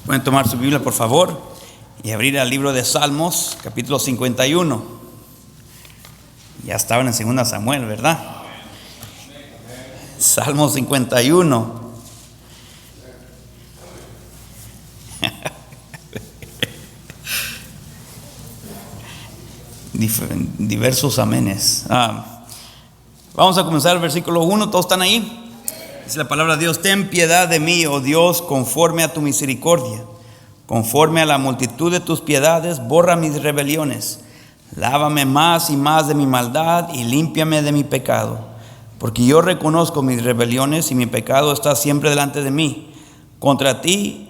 Pueden tomar su Biblia, por favor, y abrir al libro de Salmos, capítulo 51. Ya estaban en 2 Samuel, ¿verdad? Salmos 51. Diversos amenes. Vamos a comenzar el versículo 1. ¿Todos están ahí? Dice la palabra de Dios: ten piedad de mí, oh Dios, conforme a tu misericordia. Conforme a la multitud de tus piedades, borra mis rebeliones. Lávame más y más de mi maldad y límpiame de mi pecado. Porque yo reconozco mis rebeliones y mi pecado está siempre delante de mí. Contra ti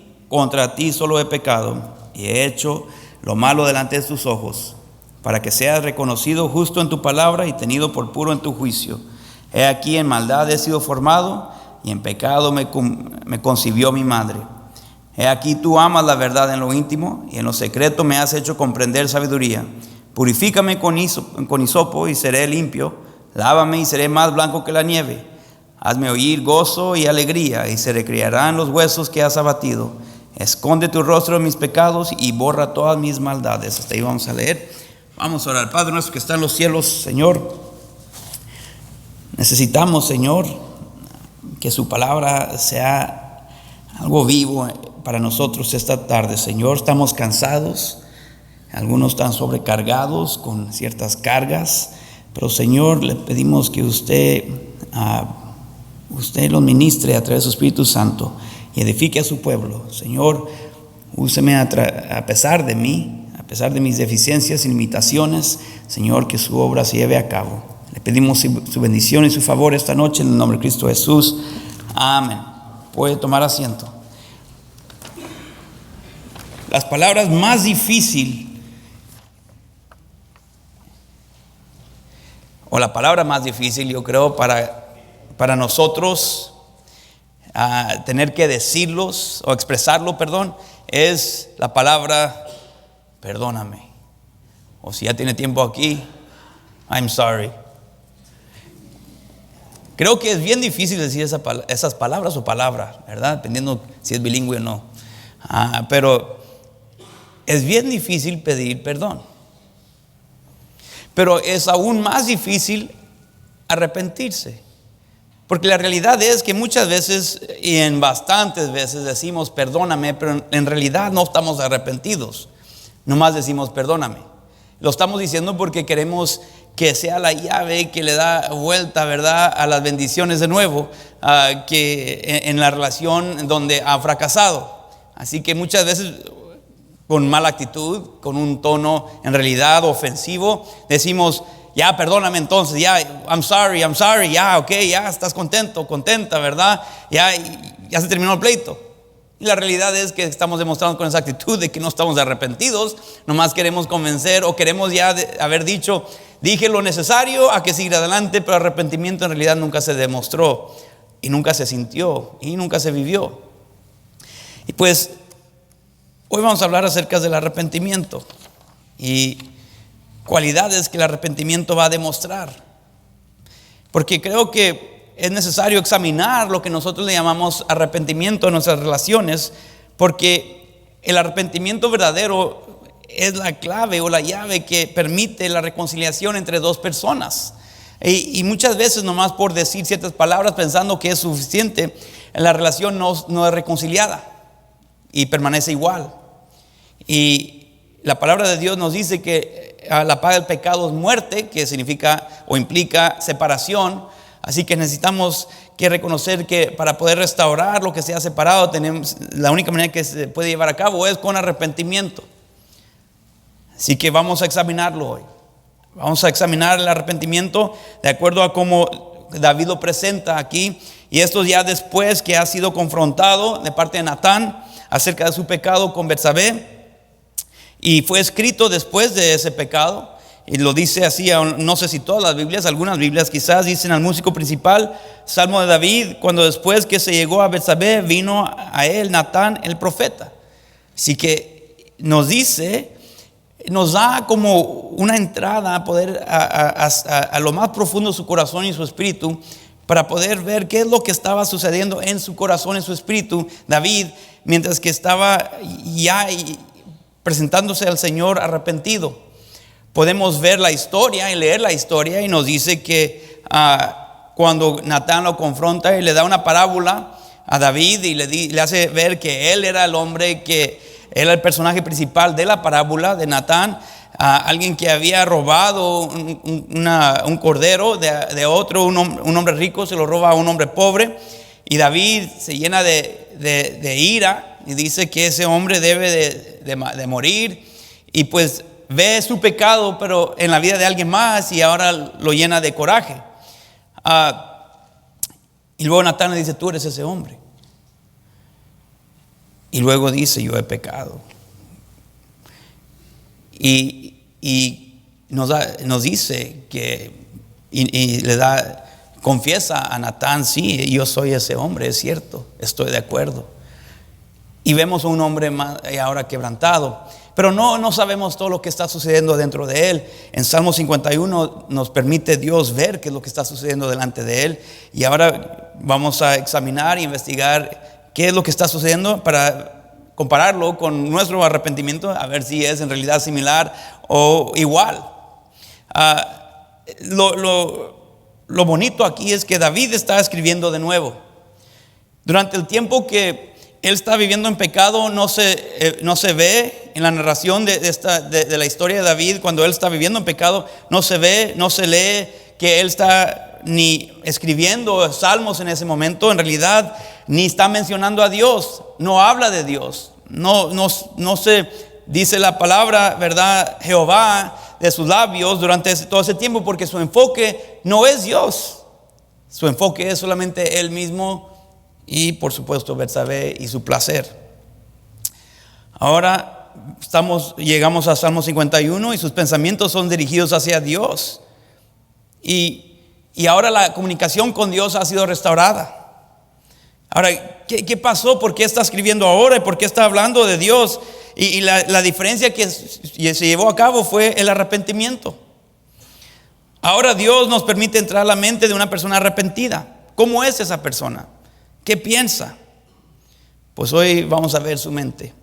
solo he pecado y he hecho lo malo delante de tus ojos, para que seas reconocido justo en tu palabra y tenido por puro en tu juicio. He aquí, en maldad he sido formado, y en pecado me concibió mi madre. He aquí, tú amas la verdad en lo íntimo, y en lo secreto me has hecho comprender sabiduría. Purifícame con hisopo y seré limpio. Lávame y seré más blanco que la nieve. Hazme oír gozo y alegría, y se recrearán los huesos que has abatido. Esconde tu rostro de mis pecados y borra todas mis maldades. Hasta ahí vamos a leer. Vamos a orar. Padre nuestro que está en los cielos, Señor, necesitamos, Señor, que su palabra sea algo vivo para nosotros esta tarde, Señor. Estamos cansados, algunos están sobrecargados con ciertas cargas, pero, Señor, le pedimos que usted los ministre a través de su Espíritu Santo y edifique a su pueblo. Señor, úseme a pesar de mí, a pesar de mis deficiencias y limitaciones, Señor, que su obra se lleve a cabo. Le pedimos su bendición y su favor esta noche en el nombre de Cristo Jesús. Amén. Puede tomar asiento. Las palabras más difíciles, o la palabra más difícil, yo creo, para nosotros tener que decirlos o expresarlo, es la palabra perdóname. O si ya tiene tiempo aquí, I'm sorry. Creo que es bien difícil decir esas palabras o palabras, ¿verdad? Dependiendo si es bilingüe o no. Pero es bien difícil pedir perdón. Pero es aún más difícil arrepentirse. Porque la realidad es que muchas veces y en bastantes veces decimos perdóname, pero en realidad no estamos arrepentidos. Nomás decimos perdóname. Lo estamos diciendo porque queremos que sea la llave que le da vuelta, ¿verdad?, a las bendiciones de nuevo, que en la relación donde ha fracasado. Así que muchas veces con mala actitud, con un tono en realidad ofensivo, decimos ya perdóname entonces, ya I'm sorry, ya ok, ya estás contento, contenta, ¿verdad? Ya se terminó el pleito. Y la realidad es que estamos demostrando con esa actitud de que no estamos arrepentidos, nomás queremos convencer o queremos ya haber dicho, dije lo necesario, a que seguir adelante, pero arrepentimiento en realidad nunca se demostró y nunca se sintió y nunca se vivió. Y pues hoy vamos a hablar acerca del arrepentimiento y cualidades que el arrepentimiento va a demostrar, porque creo que es necesario examinar lo que nosotros le llamamos arrepentimiento en nuestras relaciones, porque el arrepentimiento verdadero es la clave o la llave que permite la reconciliación entre dos personas. Y muchas veces nomás por decir ciertas palabras pensando que es suficiente, la relación no es reconciliada y permanece igual. Y la palabra de Dios nos dice que la paga del pecado es muerte, que significa o implica separación. Así que necesitamos que reconocer que para poder restaurar lo que se ha separado, la única manera que se puede llevar a cabo es con arrepentimiento. Así que vamos a examinarlo hoy. Vamos a examinar el arrepentimiento de acuerdo a cómo David lo presenta aquí. Y esto ya después que ha sido confrontado de parte de Natán acerca de su pecado con Betsabé. Y fue escrito después de ese pecado. Y lo dice así, no sé si todas las Biblias, algunas Biblias quizás dicen al músico principal, Salmo de David, cuando después que se llegó a Betsabé, vino a él Natán el profeta. Así que nos da como una entrada a poder a lo más profundo de su corazón y su espíritu para poder ver qué es lo que estaba sucediendo en su corazón, en su espíritu, David, mientras que estaba ya presentándose al Señor arrepentido. Podemos ver la historia y leer la historia, y nos dice que cuando Natán lo confronta y le da una parábola a David y le hace ver que él era el hombre, que era el personaje principal de la parábola de Natán, alguien que había robado un cordero de otro, un hombre rico se lo roba a un hombre pobre, y David se llena de ira y dice que ese hombre debe de morir, y pues ve su pecado pero en la vida de alguien más, y ahora lo llena de coraje. Y luego Natán le dice: tú eres ese hombre. Y luego dice: yo he pecado. Y nos dice que, y le confiesa a Natán: sí, yo soy ese hombre, es cierto, estoy de acuerdo. Y vemos a un hombre más ahora quebrantado, pero no sabemos todo lo que está sucediendo dentro de él. En Salmo 51 nos permite Dios ver qué es lo que está sucediendo delante de él, y ahora vamos a examinar e investigar qué es lo que está sucediendo para compararlo con nuestro arrepentimiento, a ver si es en realidad similar o igual. Lo bonito aquí es que David está escribiendo de nuevo. Durante el tiempo que él está viviendo en pecado, no se ve en la narración de la historia de David. Cuando él está viviendo en pecado, no se ve, no se lee que él está ni escribiendo salmos en ese momento. En realidad ni está mencionando a Dios, no habla de Dios, no se dice la palabra, ¿verdad?, Jehová de sus labios durante todo ese tiempo, porque su enfoque no es Dios, su enfoque es solamente él mismo y, por supuesto, Betsabé y su placer. Ahora llegamos a Salmo 51 y sus pensamientos son dirigidos hacia Dios, y ahora la comunicación con Dios ha sido restaurada. Ahora, ¿qué pasó? ¿Por qué está escribiendo ahora? ¿Y por qué está hablando de Dios? Y la diferencia que se llevó a cabo fue el arrepentimiento. Ahora Dios nos permite entrar a la mente de una persona arrepentida. ¿Cómo es esa persona? ¿Qué piensa? Pues hoy vamos a ver su mente.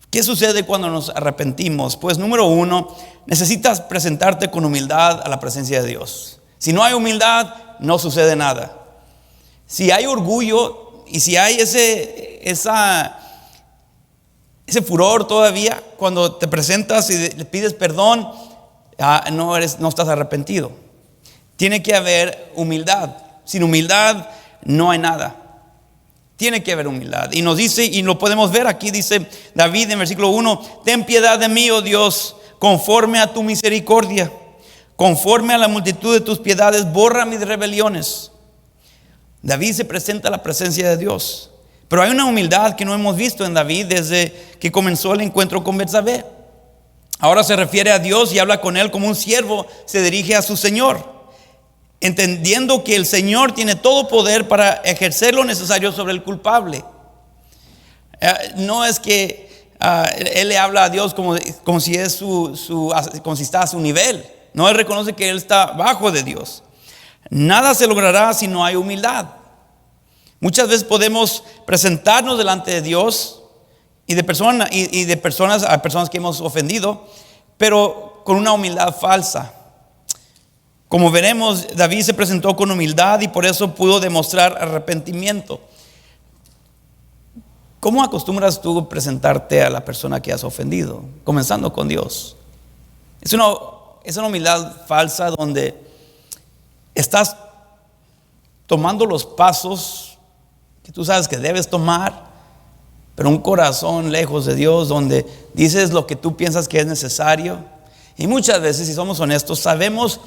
¿Qué sucede cuando nos arrepentimos? Pues número uno, necesitas presentarte con humildad a la presencia de Dios. Si no hay humildad, no sucede nada. Si hay orgullo y si hay ese furor todavía, cuando te presentas y le pides perdón, no estás arrepentido. Tiene que haber humildad. Sin humildad no hay nada. Tiene que haber humildad. Y nos dice, y lo podemos ver aquí, dice David en versículo 1: ten piedad de mí, oh Dios, conforme a tu misericordia, conforme a la multitud de tus piedades, borra mis rebeliones. David se presenta a la presencia de Dios, pero hay una humildad que no hemos visto en David desde que comenzó el encuentro con Betsabé. Ahora se refiere a Dios y habla con él como un siervo se dirige a su Señor, entendiendo que el Señor tiene todo poder para ejercer lo necesario sobre el culpable. No es que él le habla a Dios como si está a su nivel. No, él reconoce que él está bajo de Dios. Nada se logrará si no hay humildad. Muchas veces podemos presentarnos delante de Dios y de personas a personas que hemos ofendido, pero con una humildad falsa. Como veremos, David se presentó con humildad y por eso pudo demostrar arrepentimiento. ¿Cómo acostumbras tú presentarte a la persona que has ofendido? Comenzando con Dios. Es una humildad falsa donde estás tomando los pasos que tú sabes que debes tomar, pero un corazón lejos de Dios, donde dices lo que tú piensas que es necesario. Y muchas veces, si somos honestos, sabemos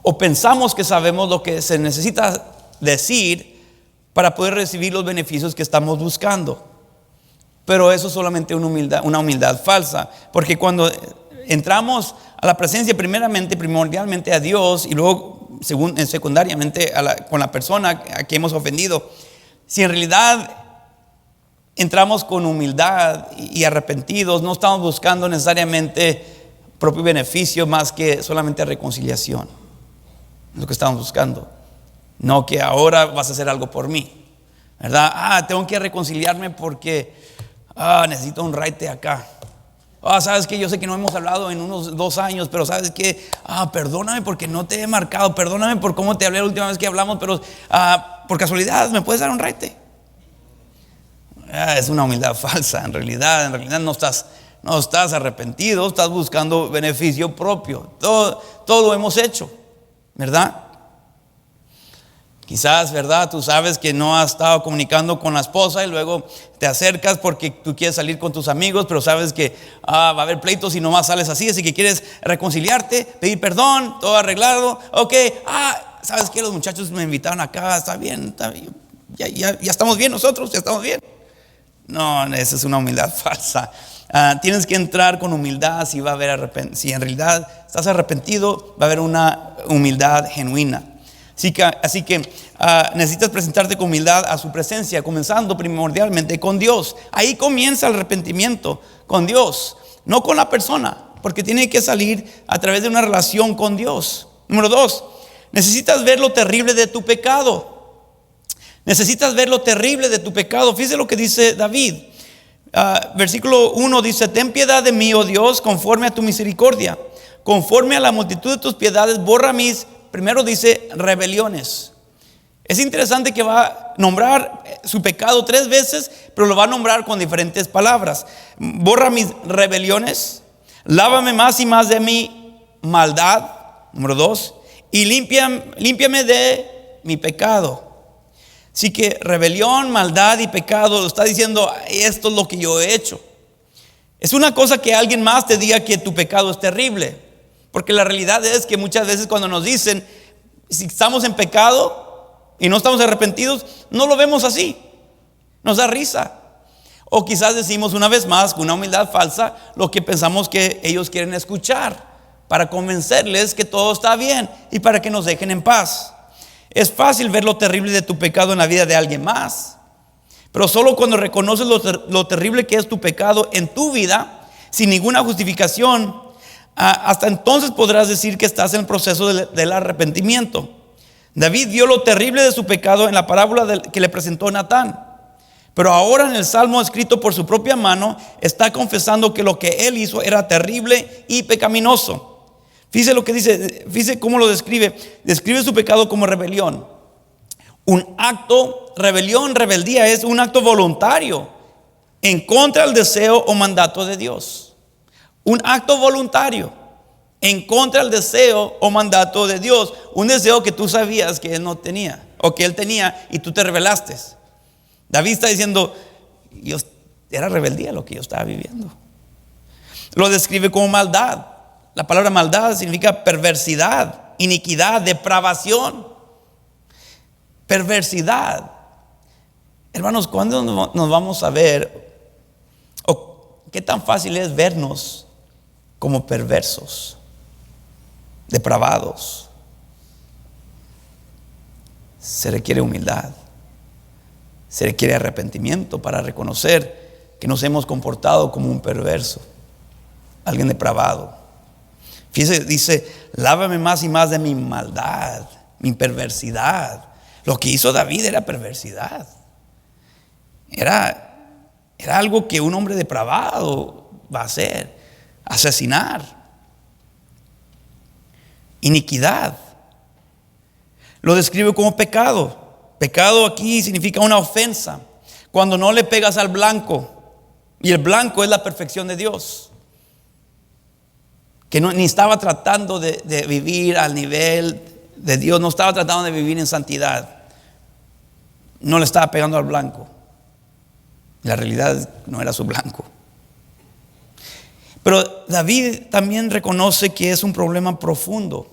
o pensamos que sabemos lo que se necesita decir para poder recibir los beneficios que estamos buscando. Pero eso es solamente una humildad falsa, porque cuando entramos a la presencia primordialmente a Dios y luego secundariamente con la persona a que hemos ofendido, si en realidad entramos con humildad y arrepentidos, no estamos buscando necesariamente propio beneficio más que solamente reconciliación. Es lo que estamos buscando. No que ahora vas a hacer algo por mí, ¿verdad? Tengo que reconciliarme porque necesito un raite acá. Sabes que yo sé que no hemos hablado en unos 2 años, pero sabes que perdóname porque no te he marcado, perdóname por cómo te hablé la última vez que hablamos, pero por casualidad me puedes dar un raite. Es una humildad falsa. En realidad no estás arrepentido, estás buscando beneficio propio. Todo lo hemos hecho, ¿verdad? Quizás, ¿verdad? Tú sabes que no has estado comunicando con la esposa y luego te acercas porque tú quieres salir con tus amigos, pero sabes que va a haber pleitos y nomás sales así que quieres reconciliarte, pedir perdón, todo arreglado. Ok, ¿sabes qué? Los muchachos me invitaron acá, está bien. Ya estamos bien nosotros, ya estamos bien. No, esa es una humildad falsa. Tienes que entrar con humildad si en realidad estás arrepentido, va a haber una humildad genuina. Así que necesitas presentarte con humildad a su presencia, comenzando primordialmente con Dios. Ahí comienza el arrepentimiento, con Dios, no con la persona, porque tiene que salir a través de una relación con Dios. Número 2, necesitas ver lo terrible de tu pecado. Necesitas ver lo terrible de tu pecado. Fíjese lo que dice David. Versículo 1 dice: ten piedad de mí, oh Dios, conforme a tu misericordia. Conforme a la multitud de tus piedades, borra mis, primero dice, rebeliones. Es interesante que va a nombrar su pecado 3 veces, pero lo va a nombrar con diferentes palabras. Borra mis rebeliones, lávame más y más de mi maldad, número 2, y límpiame de mi pecado. Así que rebelión, maldad y pecado, está diciendo: esto es lo que yo he hecho. Es una cosa que alguien más te diga que tu pecado es terrible, porque la realidad es que muchas veces cuando nos dicen si estamos en pecado y no estamos arrepentidos, no lo vemos así, nos da risa. O quizás decimos una vez más con una humildad falsa lo que pensamos que ellos quieren escuchar, para convencerles que todo está bien y para que nos dejen en paz. Es fácil ver lo terrible de tu pecado en la vida de alguien más, pero solo cuando reconoces lo terrible que es tu pecado en tu vida, sin ninguna justificación, hasta entonces podrás decir que estás en el proceso del arrepentimiento. David vio lo terrible de su pecado en la parábola que le presentó Natán, pero ahora en el salmo escrito por su propia mano está confesando que lo que él hizo era terrible y pecaminoso. Fíjese lo que dice, fíjese cómo lo describe. Describe su pecado como rebelión. Rebeldía es un acto voluntario en contra del deseo o mandato de Dios. Un acto voluntario en contra del deseo o mandato de Dios. Un deseo que tú sabías que él no tenía, o que él tenía y tú te rebelaste. David está diciendo: era rebeldía lo que yo estaba viviendo. Lo describe como maldad. La palabra maldad significa perversidad, iniquidad, depravación. Perversidad. Hermanos, ¿cuándo nos vamos a ver? ¿O qué tan fácil es vernos como perversos, depravados? Se requiere humildad. Se requiere arrepentimiento para reconocer que nos hemos comportado como un perverso, alguien depravado. Fíjese, dice: lávame más y más de mi maldad, mi perversidad. Lo que hizo David era perversidad. Era algo que un hombre depravado va a hacer: asesinar, iniquidad. Lo describe como pecado. Pecado aquí significa una ofensa, cuando no le pegas al blanco, y el blanco es la perfección de Dios, que ni estaba tratando de vivir al nivel de Dios, no estaba tratando de vivir en santidad, no le estaba pegando al blanco. La realidad no era su blanco. Pero David también reconoce que es un problema profundo,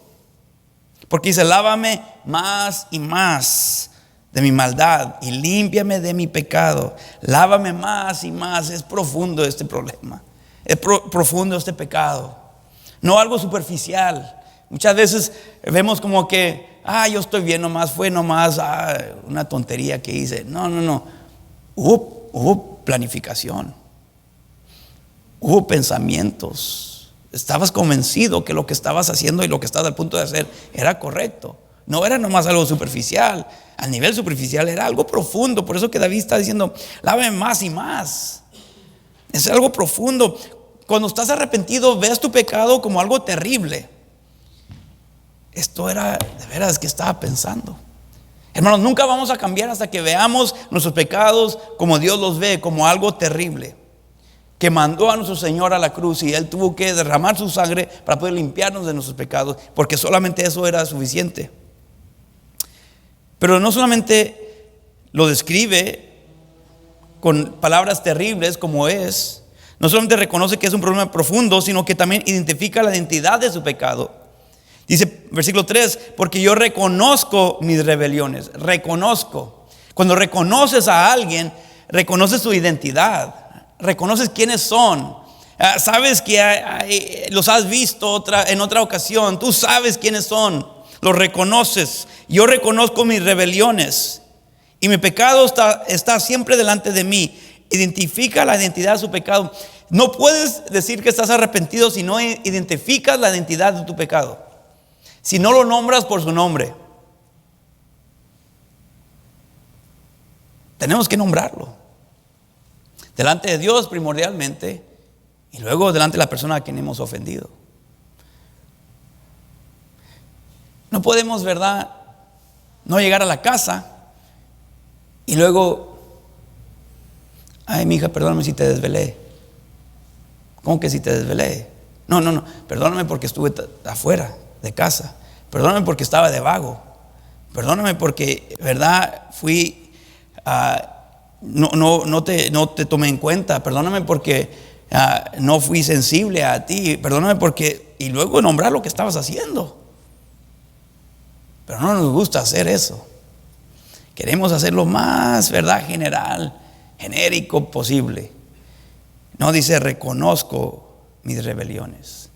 porque dice: lávame más y más de mi maldad y límpiame de mi pecado. Lávame más y más. Es profundo este problema, es profundo este pecado, no algo superficial. Muchas veces vemos como que yo estoy bien, nomás fue una tontería que hice. No. Hubo planificación, hubo pensamientos. Estabas convencido que lo que estabas haciendo y lo que estabas al punto de hacer era correcto. No era nomás algo superficial. Al nivel superficial era algo profundo. Por eso que David está diciendo, lávame más y más. Es algo profundo. Cuando estás arrepentido, ves tu pecado como algo terrible. Esto era de veras que estaba pensando. Hermanos, nunca vamos a cambiar hasta que veamos nuestros pecados como Dios los ve, como algo terrible. Que mandó a nuestro Señor a la cruz y Él tuvo que derramar su sangre para poder limpiarnos de nuestros pecados, porque solamente eso era suficiente. Pero no solamente lo describe con palabras terribles como es, no solamente reconoce que es un problema profundo, sino que también identifica la identidad de su pecado. Dice versículo 3, porque yo reconozco mis rebeliones. Reconozco. Cuando reconoces a alguien, reconoces su identidad, reconoces quiénes son. Sabes que los has visto en otra ocasión. Tú sabes quiénes son, los reconoces. Yo reconozco mis rebeliones y mi pecado está siempre delante de mí. Identifica la identidad de su pecado. No puedes decir que estás arrepentido si no identificas la identidad de tu pecado, si no lo nombras por su nombre. Tenemos que nombrarlo delante de Dios primordialmente, y luego delante de la persona a quien hemos ofendido. No podemos, ¿verdad?, no llegar a la casa y luego, ay, mi hija, perdóname si te desvelé. ¿Cómo que si te desvelé? No, perdóname porque estuve afuera de casa. Perdóname porque estaba de vago. Perdóname porque, ¿verdad?, fui no te tomé en cuenta. Perdóname porque no fui sensible a ti. Perdóname porque, y luego nombrar lo que estabas haciendo. Pero no nos gusta hacer eso. Queremos hacerlo más, ¿verdad?, genérico posible. No, dice, reconozco mis rebeliones.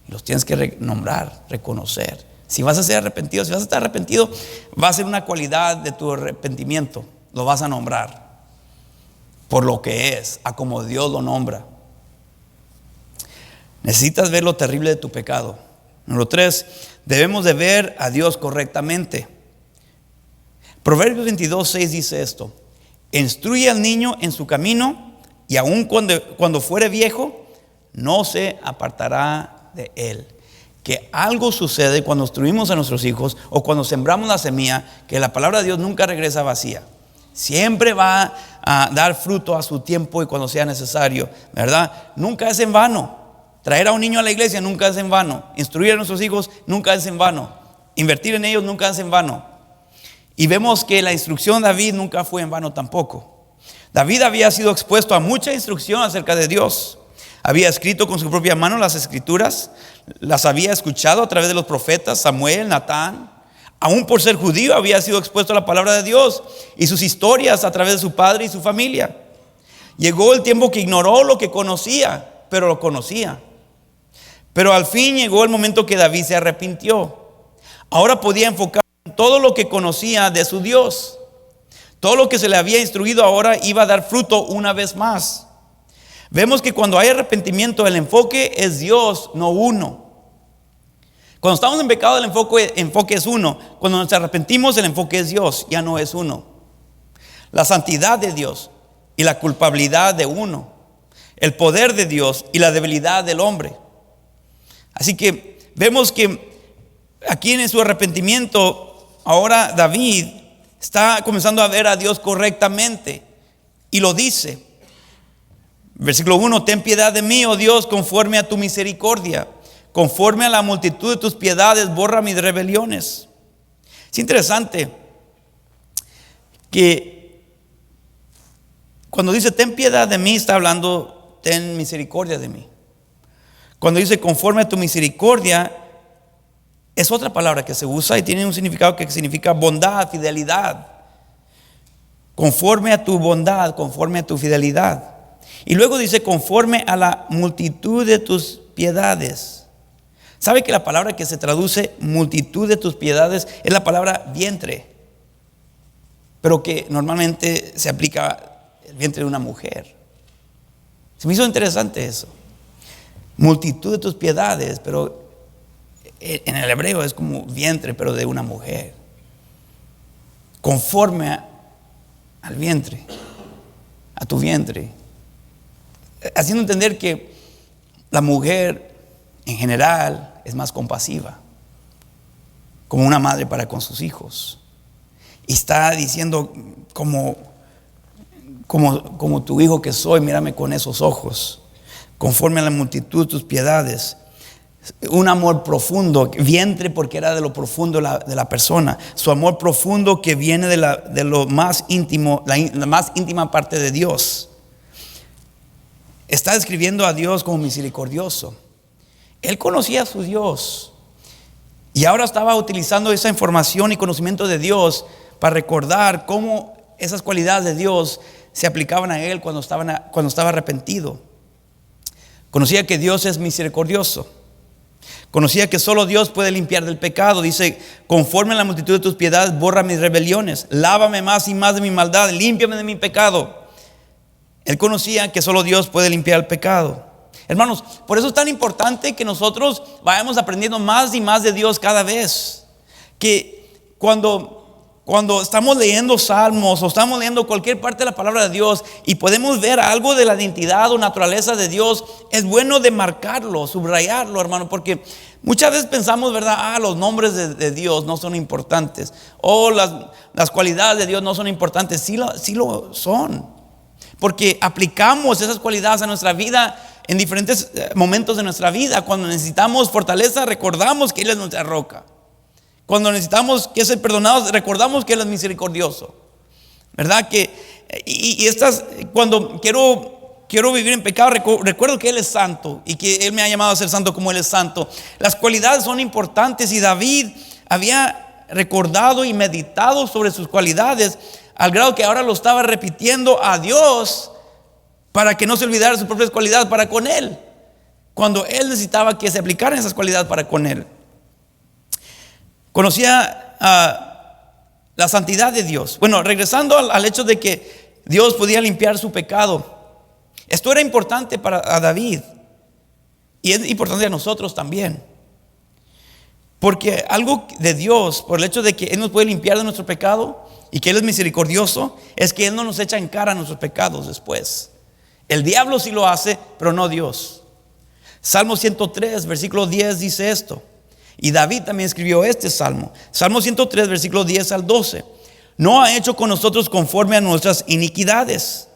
Y los tienes que nombrar, reconocer. Si vas a ser arrepentido, si vas a estar arrepentido, va a ser una cualidad de tu arrepentimiento. Lo vas a nombrar por lo que es, a como Dios lo nombra. Necesitas ver lo terrible de tu pecado. Número 3, debemos de ver a Dios correctamente. Proverbios 22:6 dice esto: instruye al niño en su camino, y aun cuando fuere viejo, no se apartará de él. Que algo sucede cuando instruimos a nuestros hijos o cuando sembramos la semilla, que la palabra de Dios nunca regresa vacía. Siempre va a dar fruto a su tiempo y cuando sea necesario, ¿verdad? Nunca es en vano. Traer a un niño a la iglesia nunca es en vano. Instruir a nuestros hijos nunca es en vano. Invertir en ellos nunca es en vano. Y vemos que la instrucción de David nunca fue en vano tampoco. David había sido expuesto a mucha instrucción acerca de Dios. Había escrito con su propia mano las escrituras, las había escuchado a través de los profetas Samuel, Natán. Aún por ser judío había sido expuesto a la palabra de Dios y sus historias a través de su padre y su familia. Llegó el tiempo que ignoró lo que conocía, pero lo conocía. Pero al fin llegó el momento que David se arrepintió. Ahora podía enfocar en todo lo que conocía de su Dios. Todo lo que se le había instruido ahora iba a dar fruto una vez más. Vemos que cuando hay arrepentimiento, el enfoque es Dios, no uno. Cuando estamos en pecado, el enfoque es uno. Cuando nos arrepentimos, el enfoque es Dios, ya no es uno. La santidad de Dios y la culpabilidad de uno. El poder de Dios y la debilidad del hombre. Así que vemos que aquí en su arrepentimiento, ahora David está comenzando a ver a Dios correctamente. Y lo dice. Versículo 1, ten piedad de mí, oh Dios, conforme a tu misericordia. Conforme a la multitud de tus piedades, borra mis rebeliones. Es interesante que cuando dice ten piedad de mí, está hablando ten misericordia de mí. Cuando dice conforme a tu misericordia, es otra palabra que se usa y tiene un significado que significa bondad, fidelidad. Conforme a tu bondad, conforme a tu fidelidad. Y luego dice conforme a la multitud de tus piedades. ¿Sabe que la palabra que se traduce multitud de tus piedades es la palabra vientre? Pero que normalmente se aplica el vientre de una mujer. Se me hizo interesante eso. Multitud de tus piedades, pero en el hebreo es como vientre, pero de una mujer. conforme al vientre, a tu vientre, haciendo entender que la mujer en general es más compasiva, como una madre para con sus hijos. Y está diciendo como tu hijo que soy, mírame con esos ojos, conforme a la multitud de tus piedades. Un amor profundo, vientre porque era de lo profundo de la persona. Su amor profundo que viene de lo más íntimo, la más íntima parte de Dios. Está describiendo a Dios como misericordioso. Él conocía a su Dios y ahora estaba utilizando esa información y conocimiento de Dios para recordar cómo esas cualidades de Dios se aplicaban a él cuando estaba arrepentido. Conocía que Dios es misericordioso. Conocía que solo Dios puede limpiar del pecado. Dice, conforme a la multitud de tus piedades, borra mis rebeliones. Lávame más y más de mi maldad. Límpiame de mi pecado. Él conocía que solo Dios puede limpiar el pecado. Hermanos, por eso es tan importante que nosotros vayamos aprendiendo más y más de Dios cada vez. Que cuando estamos leyendo salmos o estamos leyendo cualquier parte de la palabra de Dios y podemos ver algo de la identidad o naturaleza de Dios, es bueno demarcarlo, subrayarlo, hermano, porque muchas veces pensamos, ¿verdad? Los nombres de Dios no son importantes, o las cualidades de Dios no son importantes. Sí lo son, porque aplicamos esas cualidades a nuestra vida en diferentes momentos de nuestra vida. Cuando necesitamos fortaleza, recordamos que Él es nuestra roca. Cuando necesitamos que ser perdonados, recordamos que Él es misericordioso, ¿verdad? Cuando quiero vivir en pecado, recuerdo que Él es santo y que Él me ha llamado a ser santo como Él es santo. Las cualidades son importantes y David había recordado y meditado sobre sus cualidades al grado que ahora lo estaba repitiendo a Dios para que no se olvidara sus propias cualidades para con Él, cuando Él necesitaba que se aplicaran esas cualidades para con Él. Conocía la santidad de Dios. Bueno, regresando al hecho de que Dios podía limpiar su pecado. Esto era importante a David y es importante a nosotros también. Porque algo de Dios, por el hecho de que Él nos puede limpiar de nuestro pecado y que Él es misericordioso, es que Él no nos echa en cara nuestros pecados después. El diablo sí lo hace, pero no Dios. Salmo 103, versículo 10 dice esto. Y David también escribió este salmo. Salmo 103, versículo 10 al 12. No ha hecho con nosotros conforme a nuestras iniquidades,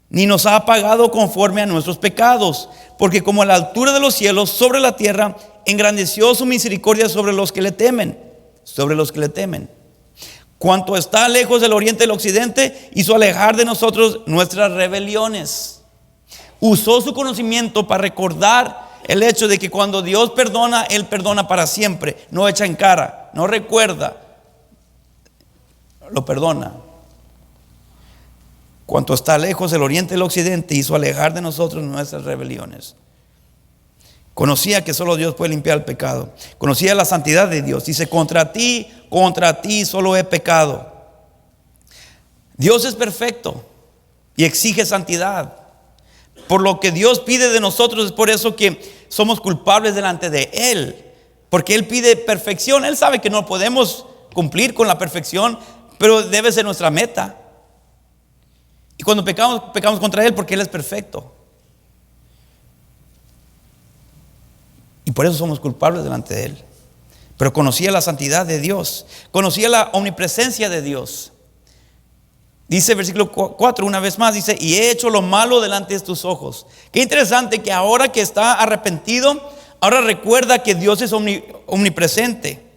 ni nos ha pagado conforme a nuestros pecados. Porque como la altura de los cielos sobre la tierra, engrandeció su misericordia sobre los que le temen. Sobre los que le temen. Cuanto está lejos del oriente del occidente, hizo alejar de nosotros nuestras rebeliones. Usó su conocimiento para recordar el hecho de que cuando Dios perdona, Él perdona para siempre. No echa en cara, no recuerda, lo perdona. Cuanto está lejos del oriente del occidente, hizo alejar de nosotros nuestras rebeliones. Conocía que solo Dios puede limpiar el pecado. Conocía la santidad de Dios. Dice, contra ti solo he pecado. Dios es perfecto y exige santidad. Por lo que Dios pide de nosotros, es por eso que somos culpables delante de Él. Porque Él pide perfección. Él sabe que no podemos cumplir con la perfección, pero debe ser nuestra meta. Y cuando pecamos contra Él porque Él es perfecto. Y por eso somos culpables delante de Él. Pero conocía la santidad de Dios. Conocía la omnipresencia de Dios. Dice versículo 4 una vez más, dice, y he hecho lo malo delante de tus ojos. Qué interesante que ahora que está arrepentido, ahora recuerda que Dios es omnipresente.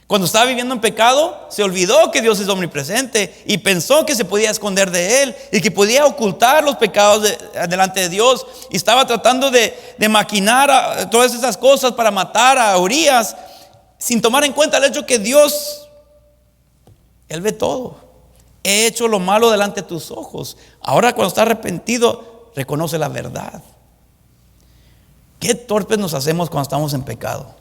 Cuando estaba viviendo en pecado, se olvidó que Dios es omnipresente y pensó que se podía esconder de Él y que podía ocultar los pecados delante de Dios. Y estaba tratando de maquinar todas esas cosas para matar a Urías, sin tomar en cuenta el hecho que Dios, Él ve todo. He hecho lo malo delante de tus ojos. Ahora cuando está arrepentido, reconoce la verdad. Qué torpes nos hacemos cuando estamos en pecado.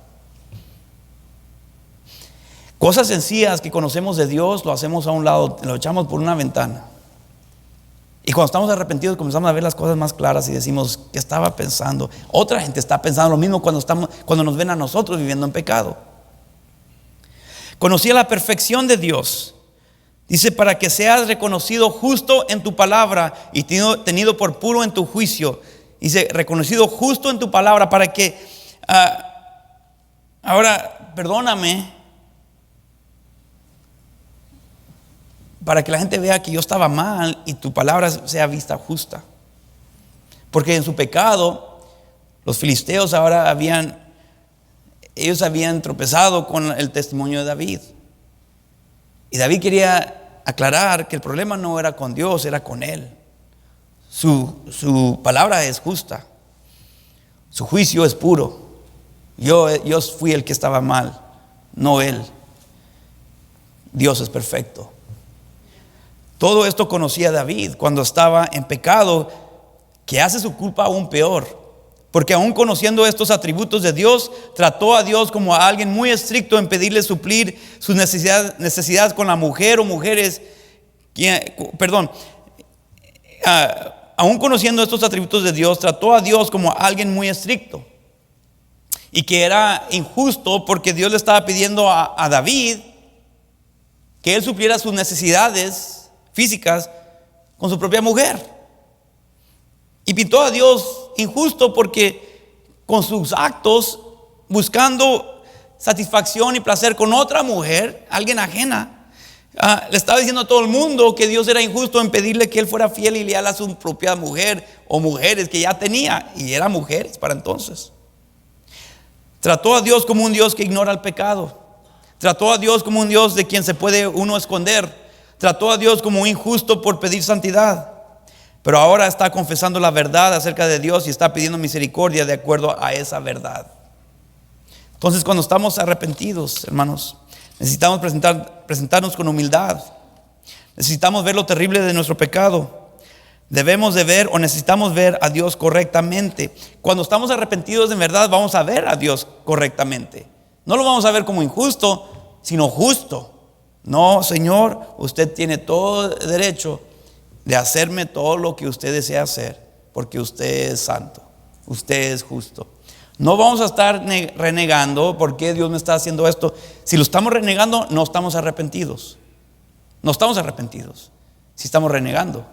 Cosas sencillas que conocemos de Dios, lo hacemos a un lado, lo echamos por una ventana. Y cuando estamos arrepentidos comenzamos a ver las cosas más claras y decimos, ¿qué estaba pensando? Otra gente está pensando lo mismo cuando nos ven a nosotros viviendo en pecado. Conocía la perfección de Dios. Dice, para que seas reconocido justo en tu palabra y tenido por puro en tu juicio. Dice, reconocido justo en tu palabra para que, ahora, perdóname, para que la gente vea que yo estaba mal y tu palabra sea vista justa. Porque en su pecado, los filisteos ellos habían tropezado con el testimonio de David. Y David quería aclarar que el problema no era con Dios, era con él. Su palabra es justa, su juicio es puro. Yo fui el que estaba mal, no él. Dios es perfecto. Todo esto conocía David cuando estaba en pecado, que hace su culpa aún peor. Porque aún conociendo estos atributos de Dios, trató a Dios como a alguien muy estricto en pedirle suplir sus necesidades con la mujer o mujeres. Aún conociendo estos atributos de Dios, trató a Dios como a alguien muy estricto. Y que era injusto porque Dios le estaba pidiendo a David que él supliera sus necesidades físicas con su propia mujer. Y pintó a Dios injusto porque con sus actos, buscando satisfacción y placer con otra mujer, alguien ajena, le estaba diciendo a todo el mundo que Dios era injusto en pedirle que él fuera fiel y leal a su propia mujer o mujeres que ya tenía, y eran mujeres para entonces. Trató a Dios como un Dios que ignora el pecado. Trató a Dios como un Dios de quien se puede uno esconder. Trató a Dios como injusto por pedir santidad. Pero ahora está confesando la verdad acerca de Dios y está pidiendo misericordia de acuerdo a esa verdad. Entonces, cuando estamos arrepentidos, hermanos, necesitamos presentarnos con humildad. Necesitamos ver lo terrible de nuestro pecado. Debemos de ver o necesitamos ver a Dios correctamente. Cuando estamos arrepentidos de verdad, vamos a ver a Dios correctamente. No lo vamos a ver como injusto, sino justo. No, Señor, usted tiene todo derecho de hacerme todo lo que usted desea hacer, porque usted es santo, usted es justo. No vamos a estar renegando por qué Dios me está haciendo esto. Si lo estamos renegando, no estamos arrepentidos. No estamos arrepentidos si estamos renegando.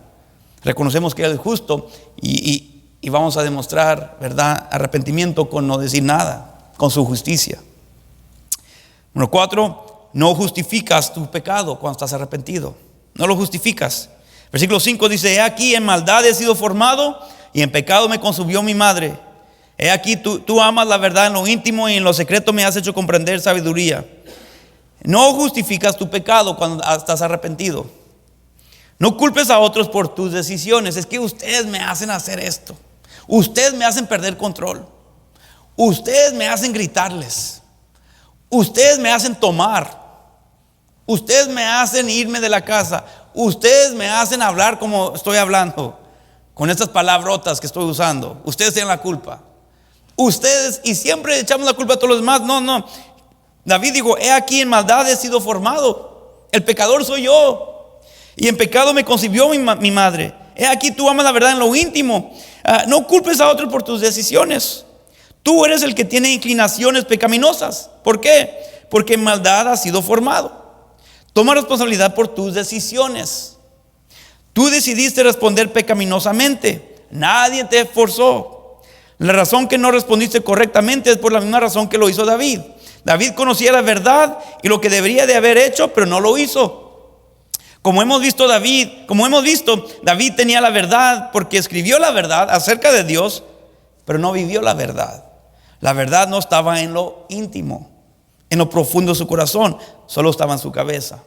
Reconocemos que Él es justo y vamos a demostrar, ¿verdad?, arrepentimiento con no decir nada, con su justicia. Número 4, no justificas tu pecado cuando estás arrepentido. No lo justificas. Versículo 5 dice: he aquí en maldad he sido formado y en pecado me concibió mi madre. He aquí tú amas la verdad en lo íntimo y en lo secreto me has hecho comprender sabiduría. No justificas tu pecado cuando estás arrepentido. No culpes a otros por tus decisiones. Es que ustedes me hacen hacer esto. Ustedes me hacen perder control. Ustedes me hacen gritarles. Ustedes me hacen tomar. Ustedes me hacen irme de la casa. Ustedes me hacen hablar como estoy hablando, con estas palabrotas que estoy usando. Ustedes tienen la culpa. Ustedes, y siempre echamos la culpa a todos los demás. No. David dijo: he aquí en maldad he sido formado. El pecador soy yo. Y en pecado me concibió mi madre. He aquí tú amas la verdad en lo íntimo. No culpes a otros por tus decisiones. Tú eres el que tiene inclinaciones pecaminosas. ¿Por qué? Porque en maldad has sido formado. Toma responsabilidad por tus decisiones. Tú decidiste responder pecaminosamente. Nadie te forzó. La razón que no respondiste correctamente es por la misma razón que lo hizo David. David conocía la verdad y lo que debería de haber hecho, pero no lo hizo. Como hemos visto, David tenía la verdad porque escribió la verdad acerca de Dios, pero no vivió la verdad. La verdad no estaba en lo íntimo, en lo profundo de su corazón, solo estaba en su cabeza.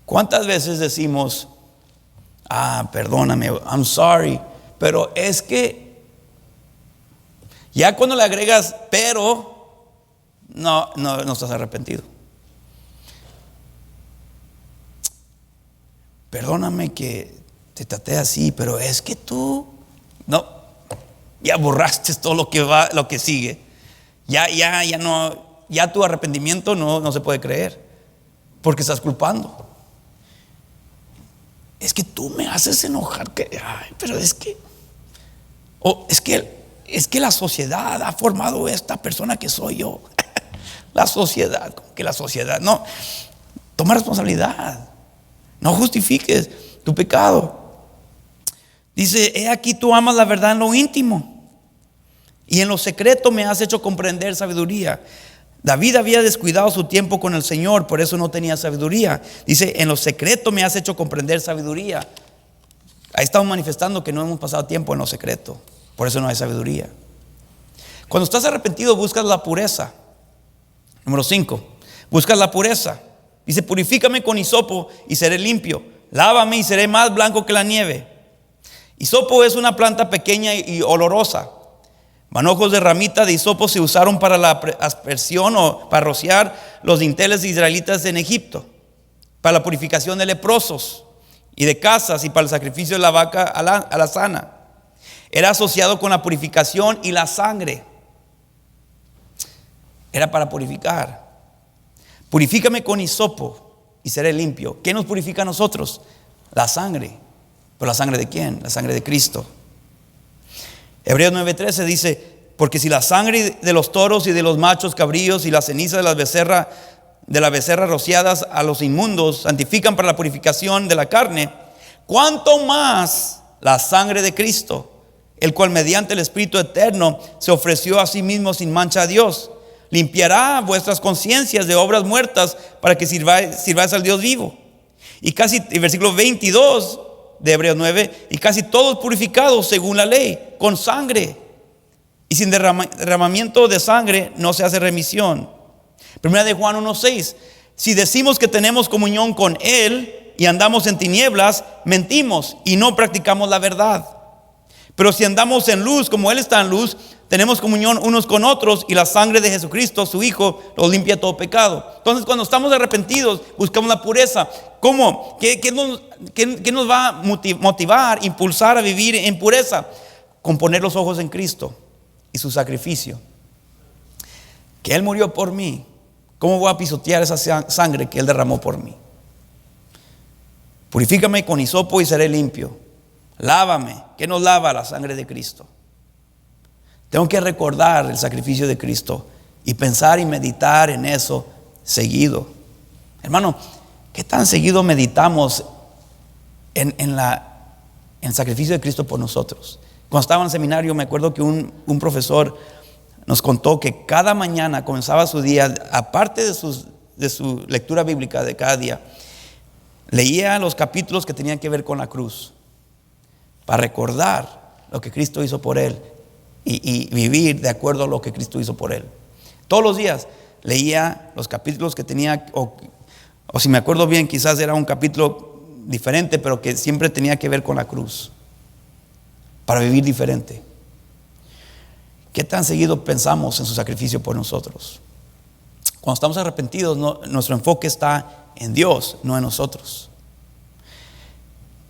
¿Cuántas veces decimos: perdóname, I'm sorry, pero es que ya cuando le agregas pero, no estás arrepentido? Perdóname que te traté así, pero es que tú ya borraste todo lo que sigue. Ya tu arrepentimiento no se puede creer, porque estás culpando. Es que tú me haces enojar, pero es que la sociedad ha formado esta persona que soy yo. La sociedad, no. Toma responsabilidad. No justifiques tu pecado. Dice, he aquí tú amas la verdad en lo íntimo, y en lo secreto me has hecho comprender sabiduría. David había descuidado su tiempo con el Señor, por eso no tenía sabiduría. Dice, en lo secreto me has hecho comprender sabiduría. Ahí estamos manifestando que no hemos pasado tiempo en lo secreto, por eso no hay sabiduría. Cuando estás arrepentido, buscas la pureza. Número 5, buscas la pureza. Dice, purifícame con hisopo y seré limpio. Lávame y seré más blanco que la nieve. Hisopo es una planta pequeña y olorosa. Manojos de ramita de hisopo se usaron para la aspersión o para rociar los dinteles israelitas en Egipto, para la purificación de leprosos y de casas, y para el sacrificio de la vaca a la sana. Era asociado con la purificación y la sangre. Era para purificar. Purifícame con hisopo y seré limpio. ¿Qué nos purifica a nosotros? La sangre. ¿Pero la sangre de quién? La sangre de Cristo. Hebreos 9:13 dice, porque si la sangre de los toros y de los machos cabríos y la ceniza de la becerra rociadas a los inmundos santifican para la purificación de la carne, ¿cuánto más la sangre de Cristo, el cual mediante el Espíritu eterno se ofreció a sí mismo sin mancha a Dios, limpiará vuestras conciencias de obras muertas para que sirváis al Dios vivo? Y versículo 22 de Hebreos 9, y casi todos purificados según la ley, con sangre. Y sin derramamiento de sangre no se hace remisión. Primera de Juan 1:6, si decimos que tenemos comunión con Él y andamos en tinieblas, mentimos y no practicamos la verdad. Pero si andamos en luz como Él está en luz, tenemos comunión unos con otros, y la sangre de Jesucristo, su Hijo, nos limpia todo pecado. Entonces, cuando estamos arrepentidos, buscamos la pureza. ¿Cómo? ¿Qué nos va a motivar, impulsar a vivir en pureza? Con poner los ojos en Cristo y su sacrificio. Que Él murió por mí. ¿Cómo voy a pisotear esa sangre que Él derramó por mí? Purifícame con hisopo y seré limpio. Lávame. ¿Qué nos lava? La sangre de Cristo. Tengo que recordar el sacrificio de Cristo y pensar y meditar en eso seguido. Hermano, ¿qué tan seguido meditamos en el sacrificio de Cristo por nosotros? Cuando estaba en el seminario, me acuerdo que un profesor nos contó que cada mañana comenzaba su día, aparte de su lectura bíblica de cada día, leía los capítulos que tenían que ver con la cruz, para recordar lo que Cristo hizo por él y vivir de acuerdo a lo que Cristo hizo por él. Todos los días leía los capítulos que tenía, o si me acuerdo bien, quizás era un capítulo diferente, pero que siempre tenía que ver con la cruz, para vivir diferente. ¿Qué tan seguido pensamos en su sacrificio por nosotros? Cuando estamos arrepentidos, nuestro enfoque está en Dios, no en nosotros.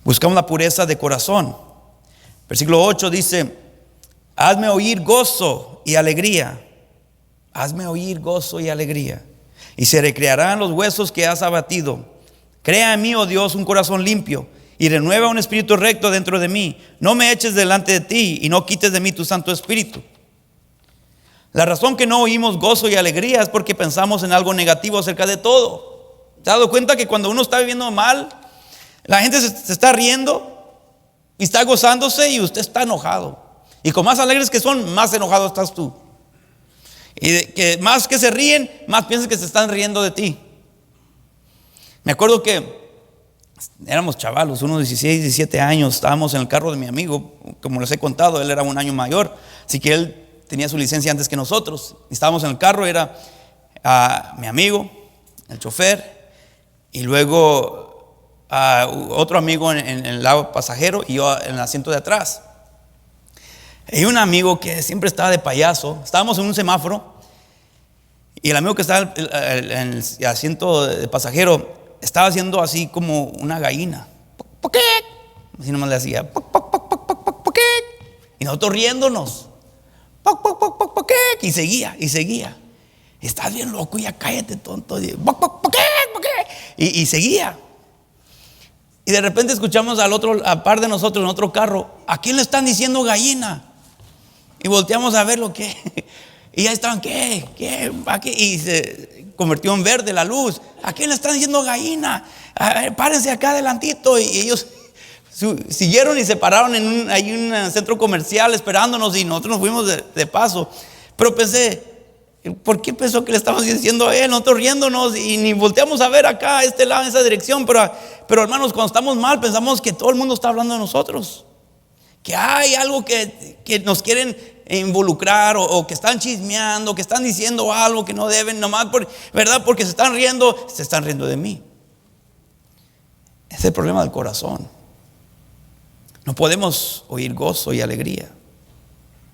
Buscamos la pureza de corazón. Versículo 8 dice, hazme oír gozo y alegría. Hazme oír gozo y alegría. Y se recrearán los huesos que has abatido. Crea en mí, oh Dios, un corazón limpio, y renueva un espíritu recto dentro de mí. No me eches delante de ti y no quites de mí tu Santo Espíritu. La razón que no oímos gozo y alegría es porque pensamos en algo negativo acerca de todo. ¿Te has dado cuenta que cuando uno está viviendo mal, la gente se está riendo y está gozándose, y usted está enojado? Y con más alegres que son, más enojado estás tú. Y que más que se ríen, más piensan que se están riendo de ti. Me acuerdo que éramos chavalos, unos 16, 17 años. Estábamos en el carro de mi amigo. Como les he contado, él era un año mayor, así que él tenía su licencia antes que nosotros. Estábamos en el carro, era mi amigo, el chofer, y luego otro amigo en el lado pasajero, y yo en el asiento de atrás. Y un amigo que siempre estaba de payaso. Estábamos en un semáforo, y el amigo que estaba en el asiento de pasajero estaba haciendo así como una gallina. ¿Por qué? Así nomás le hacía. ¿Por qué? Y nosotros riéndonos. ¿Por qué? Y seguía. Estás bien loco, ya cállate, tonto. ¿Por qué? Y seguía. Y de repente escuchamos a par de nosotros en otro carro, ¿a quién le están diciendo gallina? Y volteamos a ver lo que. Y ya estaban, ¿qué? ¿A qué? Y se convirtió en verde la luz. ¿A quién le están diciendo gallina? Párense acá adelantito. Y ellos siguieron y se pararon en un centro comercial esperándonos, y nosotros nos fuimos de paso. Pero pensé, ¿por qué pensó que le estábamos diciendo a él? Nosotros riéndonos y ni volteamos a ver acá, a este lado, en esa dirección. Pero hermanos, cuando estamos mal, pensamos que todo el mundo está hablando de nosotros, que hay algo que nos quieren involucrar, o que están chismeando, que están diciendo algo que no deben, nomás ¿verdad? Porque se están riendo de mí. Ese es el problema del corazón. No podemos oír gozo y alegría,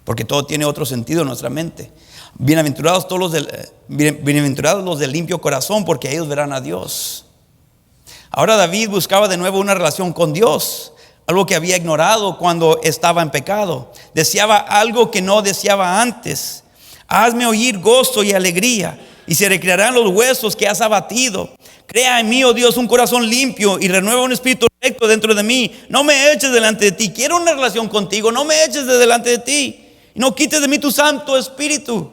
porque todo tiene otro sentido en nuestra mente. Bienaventurados los del limpio corazón, porque ellos verán a Dios. Ahora David buscaba de nuevo una relación con Dios, algo que había ignorado cuando estaba en pecado. Deseaba algo que no deseaba antes. Hazme oír gozo y alegría, y se recrearán los huesos que has abatido. Crea en mí, oh Dios, un corazón limpio, y renueva un espíritu recto dentro de mí. No me eches delante de ti. Quiero una relación contigo. No me eches de delante de ti. No quites de mí tu Santo Espíritu.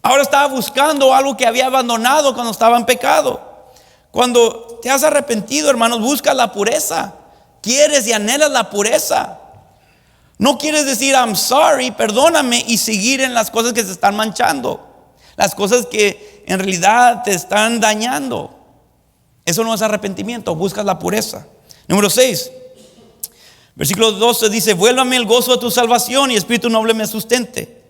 Ahora estaba buscando algo que había abandonado cuando estaba en pecado. Cuando te has arrepentido, hermanos, busca la pureza. Quieres y anhelas la pureza. No quieres decir I'm sorry, perdóname, y seguir en las cosas que se están manchando, las cosas que en realidad te están dañando. Eso no es arrepentimiento. Buscas la pureza. Número 6, versículo 12 dice: vuélvame el gozo de tu salvación, y espíritu noble me sustente.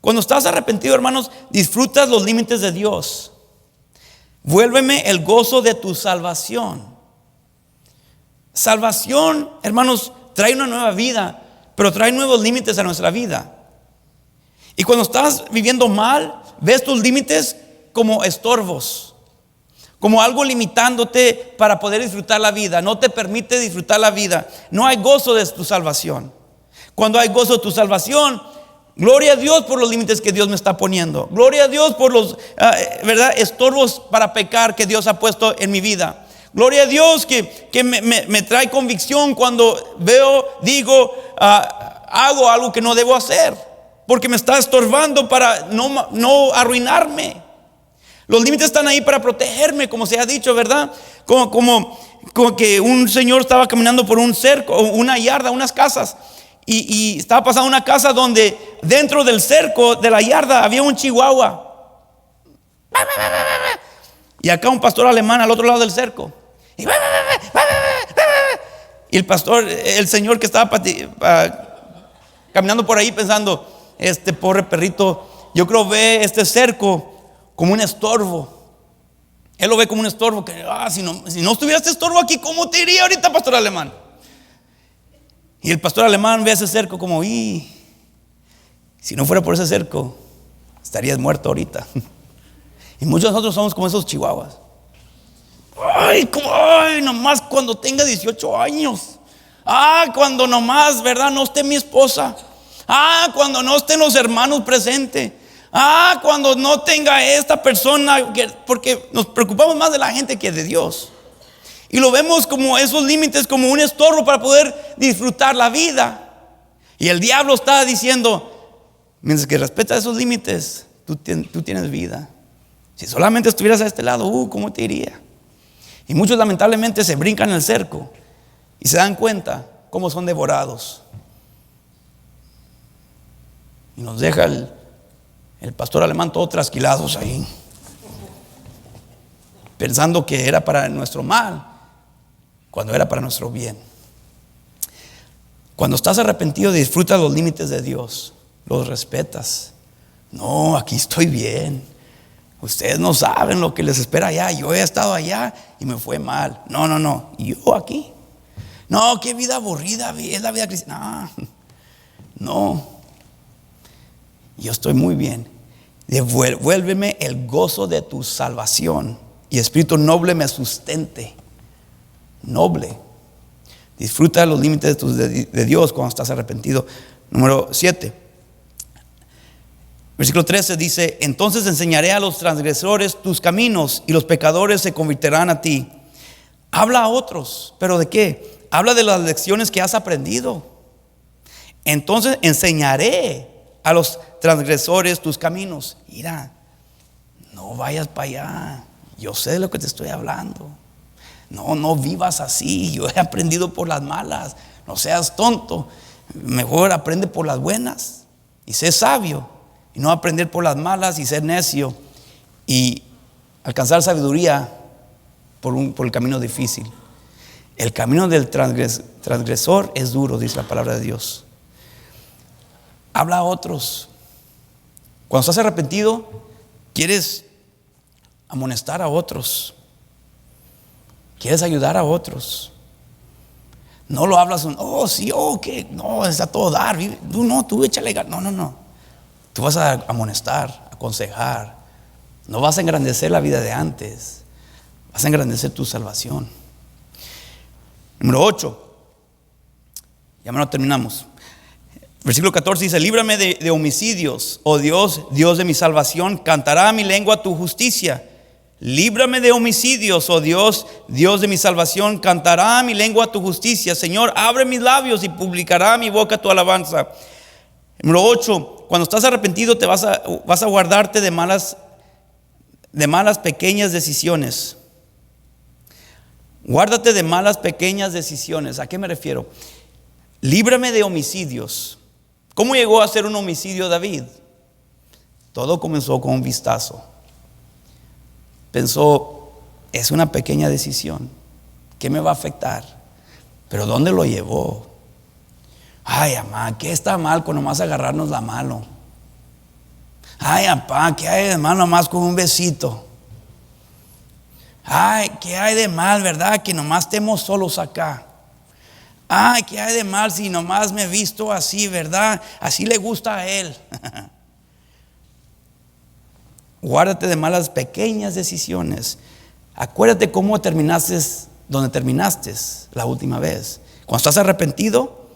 Cuando estás arrepentido, hermanos, disfrutas los límites de Dios. Vuélveme el gozo de tu salvación. Salvación, hermanos, trae una nueva vida, pero trae nuevos límites a nuestra vida. Y cuando estás viviendo mal, ves tus límites como estorbos, como algo limitándote para poder disfrutar la vida. No te permite disfrutar la vida. No hay gozo de tu salvación. Cuando hay gozo de tu salvación, gloria a Dios por los límites que Dios me está poniendo. Gloria a Dios por los estorbos para pecar que Dios ha puesto en mi vida. Gloria a Dios que me trae convicción cuando digo, hago algo que no debo hacer, porque me está estorbando para no arruinarme. Los límites están ahí para protegerme, como se ha dicho, ¿verdad? Como que un señor estaba caminando por un cerco, una yarda, unas casas, y estaba pasando una casa donde dentro del cerco de la yarda había un chihuahua. Y acá un pastor alemán al otro lado del cerco. Y el señor que estaba caminando por ahí pensando: este pobre perrito, yo creo ve este cerco como un estorbo. Él lo ve como un estorbo, que si no estuviera este estorbo aquí, ¿cómo te iría ahorita, pastor alemán? Y el pastor alemán ve ese cerco como: si no fuera por ese cerco, estarías muerto ahorita. Y muchos de nosotros somos como esos chihuahuas. Nomás cuando tenga 18 años. Cuando nomás, ¿verdad?, no esté mi esposa. Cuando no estén los hermanos presentes. Cuando no tenga esta persona, porque nos preocupamos más de la gente que de Dios. Y lo vemos como esos límites, como un estorbo para poder disfrutar la vida. Y el diablo está diciendo: mientras que respetas esos límites, tú tienes vida. Si solamente estuvieras a este lado, ¿cómo te iría? Y muchos lamentablemente se brincan el cerco y se dan cuenta cómo son devorados. Y nos deja el pastor alemán todos trasquilados ahí, pensando que era para nuestro mal, cuando era para nuestro bien. Cuando estás arrepentido, disfrutas los límites de Dios, los respetas. No, aquí estoy bien. Ustedes no saben lo que les espera allá. Yo he estado allá y me fue mal. No. Y yo aquí. No, qué vida aburrida es la vida cristiana. No. Yo estoy muy bien. Devuélveme el gozo de tu salvación, y espíritu noble me sustente. Noble. Disfruta los límites de Dios cuando estás arrepentido. Número 7, versículo 13 dice: entonces enseñaré a los transgresores tus caminos, y los pecadores se convertirán a ti. Habla a otros, ¿pero de qué? Habla de las lecciones que has aprendido. Entonces enseñaré a los transgresores tus caminos. Mira, no vayas para allá. Yo sé de lo que te estoy hablando. No vivas así. Yo he aprendido por las malas. No seas tonto. Mejor aprende por las buenas y sé sabio. Y no aprender por las malas y ser necio y alcanzar sabiduría por el camino difícil. El camino del transgresor es duro, dice la palabra de Dios. Habla a otros. Cuando estás arrepentido, quieres amonestar a otros. Quieres ayudar a otros. No lo hablas, sí, que no, está todo dar. Tú échale ganas. No. Tú vas a amonestar, aconsejar. No vas a engrandecer la vida de antes. Vas a engrandecer tu salvación. Número 8. Ya no terminamos. Versículo 14 dice: líbrame de homicidios, oh Dios, Dios de mi salvación. Cantará mi lengua tu justicia. Líbrame de homicidios, oh Dios, Dios de mi salvación. Cantará mi lengua tu justicia. Señor, abre mis labios y publicará mi boca tu alabanza. Número 8. Cuando estás arrepentido te vas a guardarte de malas pequeñas decisiones. Guárdate de malas pequeñas decisiones. ¿A qué me refiero? Líbrame de homicidios. ¿Cómo llegó a ser un homicidio David? Todo comenzó con un vistazo. Pensó, es una pequeña decisión. ¿Qué me va a afectar? Pero ¿dónde lo llevó? Ay, mamá, ¿qué está mal con nomás agarrarnos la mano? Ay, papá, ¿qué hay de mal nomás con un besito? Ay, ¿qué hay de mal, verdad? Que nomás estemos solos acá. Ay, ¿qué hay de mal si nomás me he visto así, verdad? Así le gusta a él. Guárdate de malas pequeñas decisiones. Acuérdate cómo terminaste donde terminaste la última vez. Cuando estás arrepentido,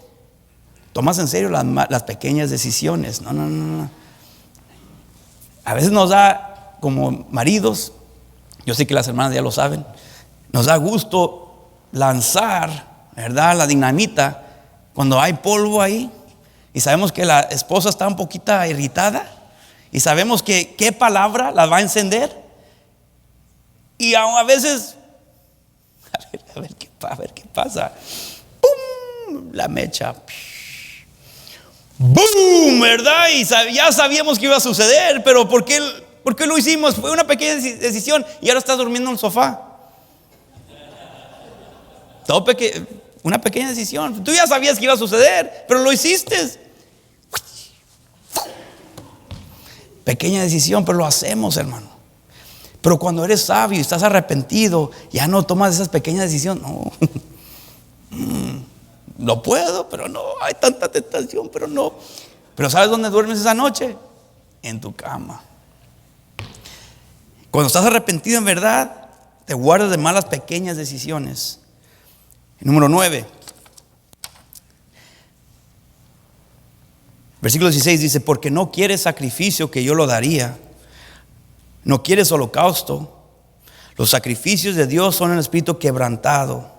tomas en serio las pequeñas decisiones. No. A veces nos da, como maridos, yo sé que las hermanas ya lo saben, nos da gusto lanzar, ¿verdad?, la dinamita cuando hay polvo ahí y sabemos que la esposa está un poquito irritada y sabemos que qué palabra la va a encender, y a veces a ver qué pasa. ¡Pum! La mecha. ¡Boom! ¿Verdad? Y ya sabíamos que iba a suceder, pero ¿por qué lo hicimos? Fue una pequeña decisión y ahora estás durmiendo en el sofá. Una pequeña decisión. Tú ya sabías que iba a suceder, pero lo hiciste. Pequeña decisión, pero lo hacemos, hermano. Pero cuando eres sabio y estás arrepentido, ya no tomas esas pequeñas decisiones. No. No puedo, pero no. Hay tanta tentación, pero no. Pero ¿sabes dónde duermes esa noche? En tu cama. Cuando estás arrepentido en verdad, te guardas de malas pequeñas decisiones. Número 9. Versículo 16 dice: porque no quieres sacrificio que yo lo daría. No quieres holocausto. Los sacrificios de Dios son el espíritu quebrantado.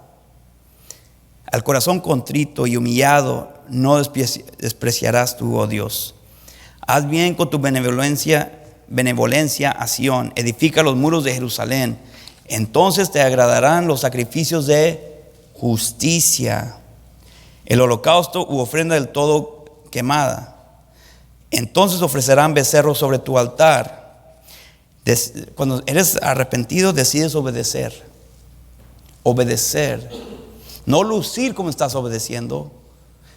Al corazón contrito y humillado no despreciarás tú, oh Dios. Haz bien con tu benevolencia a Sión. Edifica los muros de Jerusalén. Entonces te agradarán los sacrificios de justicia, el holocausto u ofrenda del todo quemada. Entonces ofrecerán becerros sobre tu altar. Cuando eres arrepentido, decides obedecer. Obedecer. No lucir como estás obedeciendo.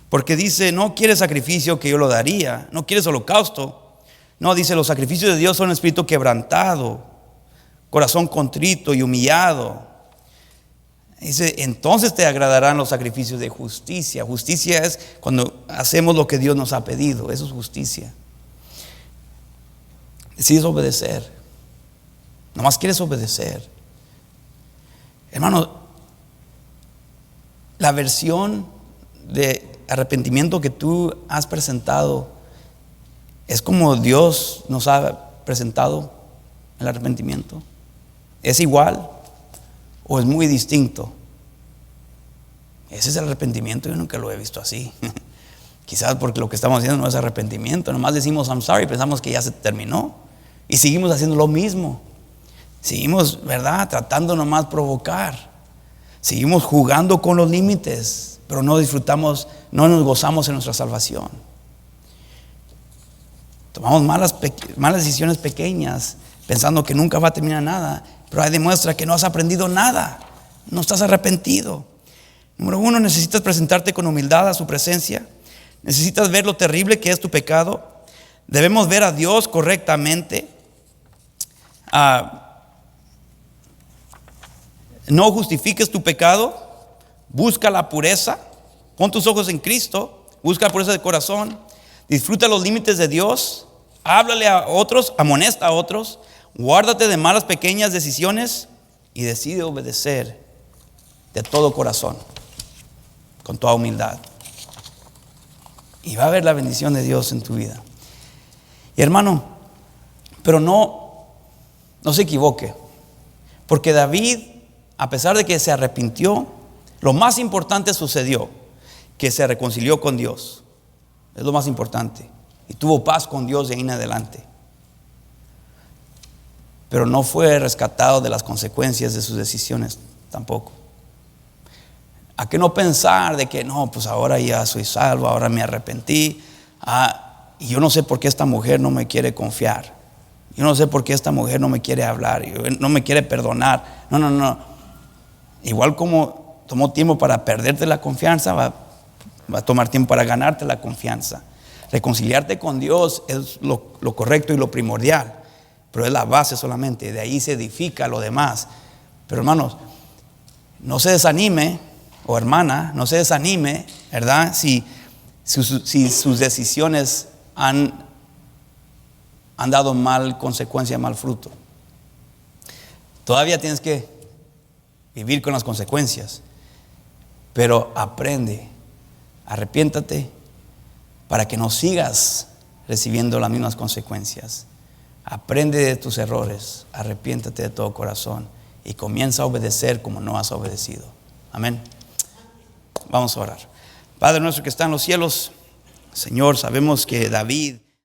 Porque dice: no quieres sacrificio que yo lo daría. No quieres holocausto. No, dice: los sacrificios de Dios son espíritu quebrantado, corazón contrito y humillado. Dice: entonces te agradarán los sacrificios de justicia. Justicia es cuando hacemos lo que Dios nos ha pedido. Eso es justicia. Decides obedecer. Nomás quieres obedecer. Hermano, la versión de arrepentimiento que tú has presentado es como Dios nos ha presentado el arrepentimiento. ¿Es igual o es muy distinto? Ese es el arrepentimiento. Yo nunca lo he visto así. Quizás porque lo que estamos haciendo no es arrepentimiento. Nomás decimos I'm sorry, pensamos que ya se terminó. Y seguimos haciendo lo mismo. Seguimos, ¿verdad? Tratando nomás provocar. Seguimos jugando con los límites, pero no disfrutamos, no nos gozamos en nuestra salvación. Tomamos malas decisiones pequeñas, pensando que nunca va a terminar nada, pero ahí demuestra que no has aprendido nada, no estás arrepentido. Número 1, necesitas presentarte con humildad a su presencia. Necesitas ver lo terrible que es tu pecado. Debemos ver a Dios correctamente. No justifiques tu pecado. Busca la pureza. Pon tus ojos en Cristo. Busca la pureza de corazón. Disfruta los límites de Dios. Háblale a otros. Amonesta a otros. Guárdate de malas pequeñas decisiones. Y decide obedecer de todo corazón, con toda humildad. Y va a haber la bendición de Dios en tu vida. Y hermano, pero no se equivoque. Porque David, a pesar de que se arrepintió, lo más importante sucedió, que se reconcilió con Dios. Es lo más importante. Y tuvo paz con Dios de ahí en adelante. Pero no fue rescatado de las consecuencias de sus decisiones tampoco. ¿A qué no pensar de que no, pues ahora ya soy salvo, ahora me arrepentí? Y yo no sé por qué esta mujer no me quiere confiar. Yo no sé por qué esta mujer no me quiere hablar, no me quiere perdonar. No. Igual como tomó tiempo para perderte la confianza, va a tomar tiempo para ganarte la confianza. Reconciliarte con Dios es lo correcto y lo primordial, pero es la base solamente. De ahí se edifica lo demás. Pero hermanos, no se desanime. O hermana, no se desanime, ¿verdad? Si sus decisiones han dado mal consecuencia, mal fruto. Todavía tienes que vivir con las consecuencias. Pero aprende, arrepiéntate para que no sigas recibiendo las mismas consecuencias. Aprende de tus errores, arrepiéntate de todo corazón y comienza a obedecer como no has obedecido. Amén. Vamos a orar. Padre nuestro que está en los cielos, Señor, sabemos que David